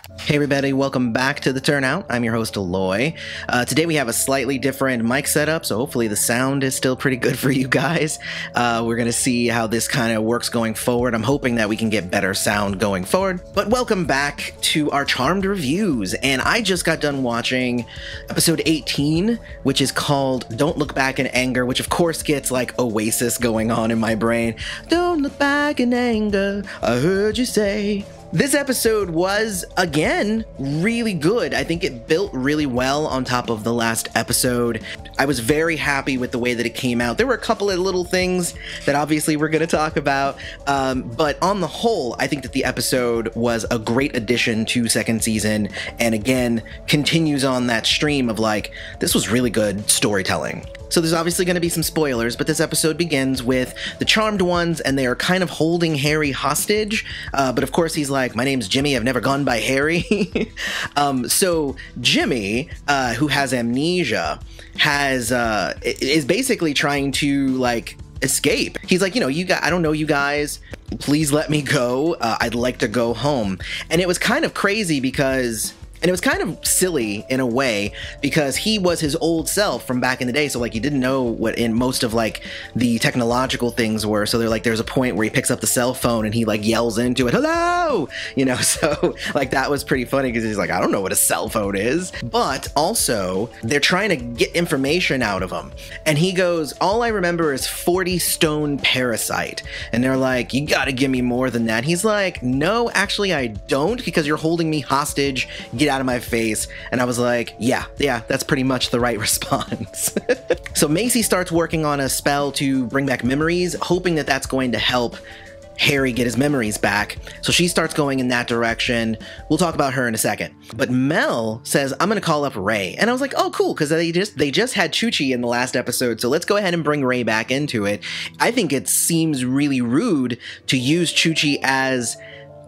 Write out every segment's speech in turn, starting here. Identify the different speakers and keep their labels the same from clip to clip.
Speaker 1: Hey everybody, welcome back to the Turnout. I'm your host, Aloy. Today we have a slightly different mic setup, so hopefully the sound is still pretty good for you guys. We're going to see how this kind of works going forward. I'm hoping that we can get better sound going forward. But welcome back to our Charmed reviews, and I just got done watching episode 18, which is called Don't Look Back in Anger, which of course gets like Oasis going on in my brain. Don't look back in anger, I heard you say. This episode was, again, really good. I think it built really well on top of the last episode. I was very happy with the way that it came out. There were a couple of little things that obviously we're going to talk about, but on the whole, I think that the episode was a great addition to second season, and again, continues on that stream of like, this was really good storytelling. So there's obviously going to be some spoilers, but this episode begins with the Charmed Ones, and they are kind of holding Harry hostage. But of course, he's like, my name's Jimmy, I've never gone by Harry. So Jimmy, who has amnesia, is basically trying to, like, escape. He's like, I don't know you guys. Please let me go. I'd like to go home. And it was kind of crazy because... And it was kind of silly in a way because he was his old self from back in the day. So like, he didn't know what in most of like the technological things were. So they're like, there's a point where he picks up the cell phone and he like yells into it, hello, so like that was pretty funny because he's like, I don't know what a cell phone is. But also they're trying to get information out of him. And he goes, all I remember is 40 Stone Parasite. And they're like, you got to give me more than that. He's like, no, actually I don't, because you're holding me hostage. Get out of my face. And I was like, yeah, that's pretty much the right response. So Macy starts working on a spell to bring back memories, hoping that that's going to help Harry get his memories back. So she starts going in that direction. We'll talk about her in a second. But Mel says, I'm going to call up Ray. And I was like, oh, cool, because they just had Chuchi in the last episode. So let's go ahead and bring Ray back into it. I think it seems really rude to use Chuchi as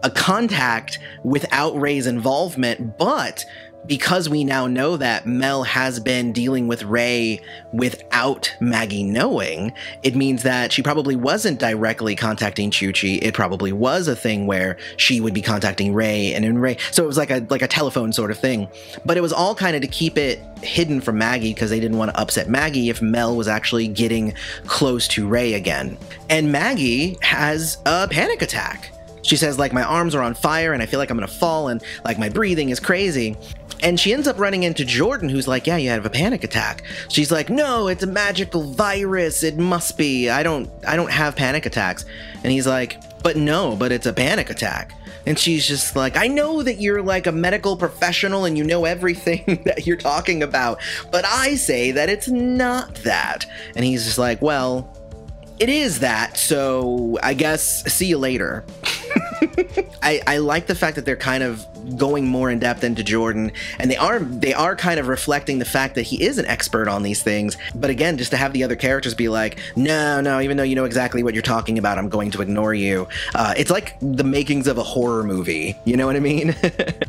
Speaker 1: a contact without Ray's involvement, but because we now know that Mel has been dealing with Ray without Maggie knowing, it means that she probably wasn't directly contacting Chuchi. It probably was a thing where she would be contacting Ray, and then Ray. So it was like a telephone sort of thing. But it was all kind of to keep it hidden from Maggie because they didn't want to upset Maggie if Mel was actually getting close to Ray again. And Maggie has a panic attack. She says, like, my arms are on fire and I feel like I'm gonna fall and like my breathing is crazy. And she ends up running into Jordan, who's like, yeah, you have a panic attack. She's like, no, it's a magical virus. It must be. I don't have panic attacks. And he's like, but it's a panic attack. And she's just like, I know that you're like a medical professional and you know everything that you're talking about, but I say that it's not that. And he's just like, well, it is that, so I guess see you later. I like the fact that they're kind of going more in depth into Jordan, and they are kind of reflecting the fact that he is an expert on these things. But again, just to have the other characters be like, no, even though you know exactly what you're talking about, I'm going to ignore you. It's like the makings of a horror movie, you know what I mean?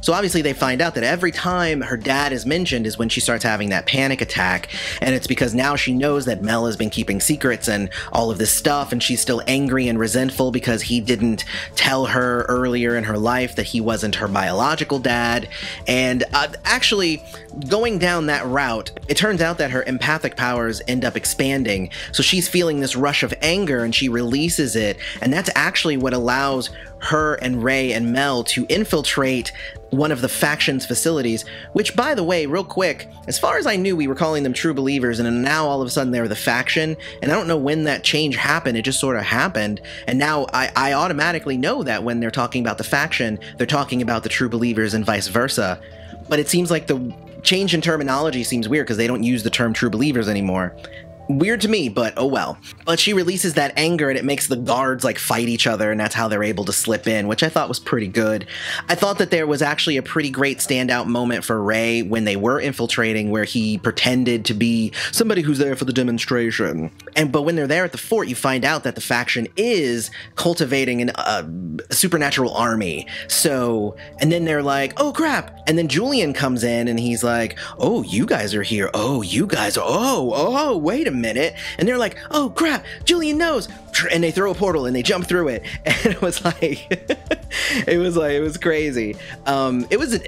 Speaker 1: So obviously they find out that every time her dad is mentioned is when she starts having that panic attack, and it's because now she knows that Mel has been keeping secrets and all of this stuff, and she's still angry and resentful because he didn't tell her earlier in her life that he wasn't her biological dad. And actually going down that route, it turns out that her empathic powers end up expanding. So she's feeling this rush of anger and she releases it. And that's actually what allows her and Ray and Mel to infiltrate one of the faction's facilities, which, by the way, real quick, as far as I knew, we were calling them True Believers, and now all of a sudden they're the faction, and I don't know when that change happened. It just sort of happened, and now I automatically know that when they're talking about the faction, they're talking about the True Believers and vice versa. But it seems like the change in terminology seems weird because they don't use the term True Believers anymore. Weird to me, but oh well. But she releases that anger and it makes the guards like fight each other, and that's how they're able to slip in, which I thought was pretty good. I thought that there was actually a pretty great standout moment for Ray when they were infiltrating, where he pretended to be somebody who's there for the demonstration. But when they're there at the fort, you find out that the faction is cultivating a supernatural army. So, and then they're like, oh crap. And then Julian comes in and he's like, oh, you guys are here. Oh, you guys are, oh, wait a minute, and they're like, oh crap, Julian knows, and they throw a portal and they jump through it, and it was like it was crazy. It was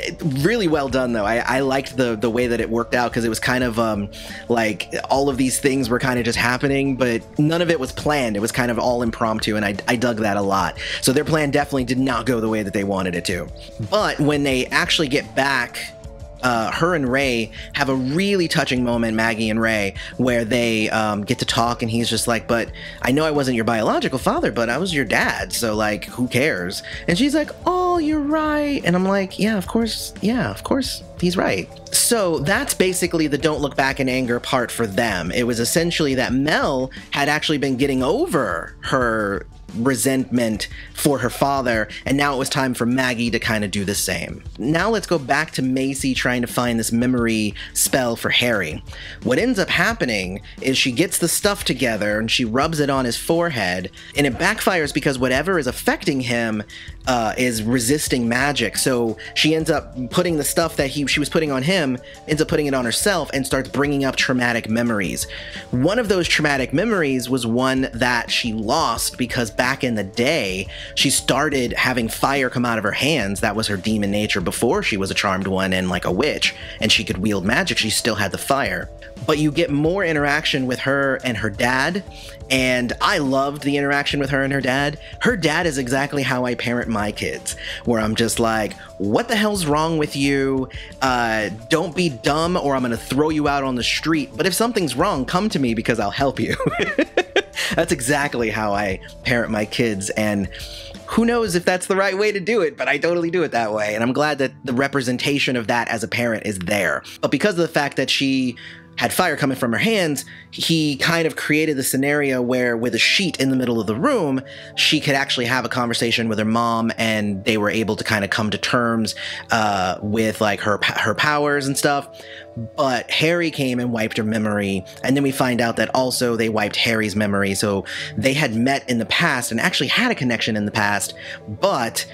Speaker 1: really well done though. I liked the way that it worked out, because it was kind of like all of these things were kind of just happening, but none of it was planned. It was kind of all impromptu, and I dug that a lot. So their plan definitely did not go the way that they wanted it to. But when they actually get back, her and Ray have a really touching moment, Maggie and Ray, where they get to talk, and he's just like, but I know I wasn't your biological father, but I was your dad, so like, who cares? And she's like, oh, you're right. And I'm like, yeah, of course, he's right. So that's basically the don't look back in anger part for them. It was essentially that Mel had actually been getting over her resentment for her father, and now it was time for Maggie to kind of do the same. Now let's go back to Macy trying to find this memory spell for Harry. What ends up happening is she gets the stuff together and she rubs it on his forehead, and it backfires because whatever is affecting him is resisting magic. So she ends up putting the stuff that she was putting on him, ends up putting it on herself, and starts bringing up traumatic memories. One of those traumatic memories was one that she lost because back in the day, she started having fire come out of her hands. That was her demon nature before she was a charmed one and like a witch, and she could wield magic. She still had the fire. But you get more interaction with her and her dad, and I loved the interaction with her and her dad. Her dad is exactly how I parent my kids, where I'm just like, what the hell's wrong with you? Don't be dumb or I'm gonna throw you out on the street. But if something's wrong, come to me because I'll help you. That's exactly how I parent my kids, and who knows if that's the right way to do it, but I totally do it that way. And I'm glad that the representation of that as a parent is there. But because of the fact that she had fire coming from her hands, he kind of created the scenario where with a sheet in the middle of the room, she could actually have a conversation with her mom, and they were able to kind of come to terms with like her powers and stuff. But Harry came and wiped her memory, and then we find out that also they wiped Harry's memory. So they had met in the past and actually had a connection in the past, but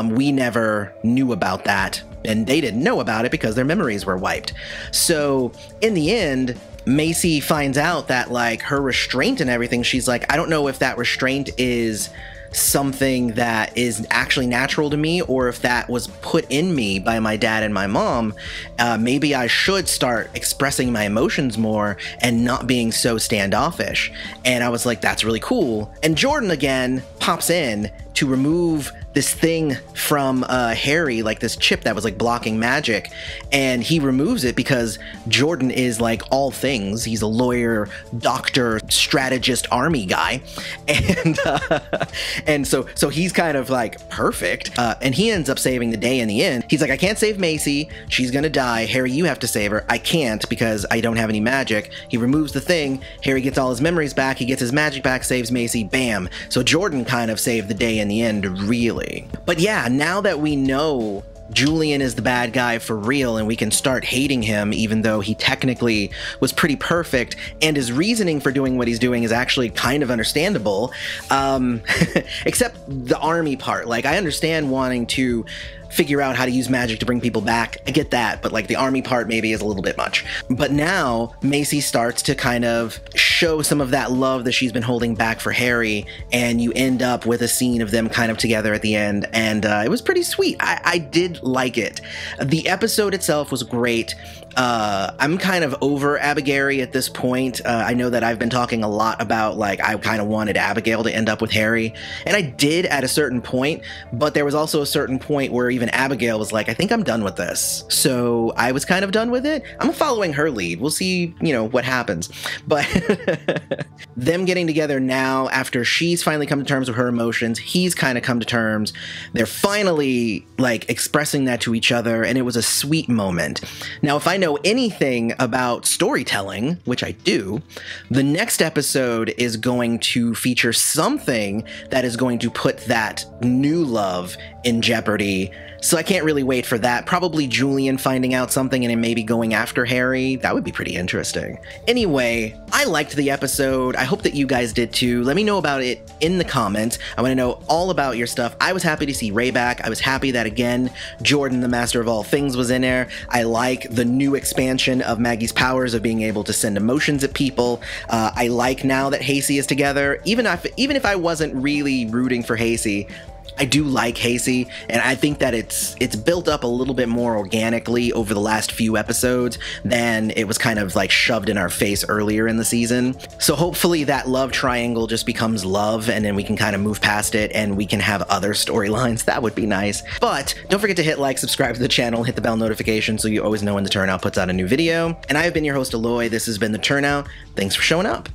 Speaker 1: we never knew about that, and they didn't know about it because their memories were wiped. So in the end, Macy finds out that like her restraint and everything, she's like, I don't know if that restraint is something that is actually natural to me, or if that was put in me by my dad and my mom. Maybe I should start expressing my emotions more and not being so standoffish. And I was like, that's really cool. And Jordan again pops in to remove this thing from Harry, like this chip that was like blocking magic, and he removes it because Jordan is like all things. He's a lawyer, doctor, strategist, army guy, and so he's kind of like perfect, and he ends up saving the day in the end. He's like, I can't save Macy, she's gonna die. Harry, you have to save her. I can't because I don't have any magic. He removes the thing. Harry gets all his memories back. He gets his magic back, saves Macy. Bam. So Jordan kind of saved the day in the end, really. But yeah, now that we know Julian is the bad guy for real, and we can start hating him, even though he technically was pretty perfect, and his reasoning for doing what he's doing is actually kind of understandable, except the army part. Like, I understand wanting to figure out how to use magic to bring people back. I get that, but like the army part maybe is a little bit much. But now Macy starts to kind of show some of that love that she's been holding back for Harry, and you end up with a scene of them kind of together at the end, and it was pretty sweet. I did like it. The episode itself was great. I'm kind of over Abigail at this point. I know that I've been talking a lot about like I kind of wanted Abigail to end up with Harry, and I did at a certain point, but there was also a certain point where even Abigail was like, I think I'm done with this. So I was kind of done with it. I'm following her lead. We'll see, what happens. But them getting together now after she's finally come to terms with her emotions, he's kind of come to terms. They're finally like expressing that to each other, and it was a sweet moment. Now, if I know anything about storytelling, which I do, the next episode is going to feature something that is going to put that new love in jeopardy. So I can't really wait for that. Probably Julian finding out something and then maybe going after Harry. That would be pretty interesting. Anyway, I liked the episode. I hope that you guys did too. Let me know about it in the comments. I want to know all about your stuff. I was happy to see Ray back. I was happy that, again, Jordan, the Master of All Things, was in there. I like the new expansion of Maggie's powers of being able to send emotions at people. I like now that Hacy is together. Even if I wasn't really rooting for Hacy, I do like Hacy, and I think that it's built up a little bit more organically over the last few episodes than it was kind of like shoved in our face earlier in the season. So hopefully that love triangle just becomes love, and then we can kind of move past it and we can have other storylines. That would be nice. But don't forget to hit like, subscribe to the channel, hit the bell notification so you always know when the Turnout puts out a new video. And I have been your host, Aloy. This has been the Turnout. Thanks for showing up.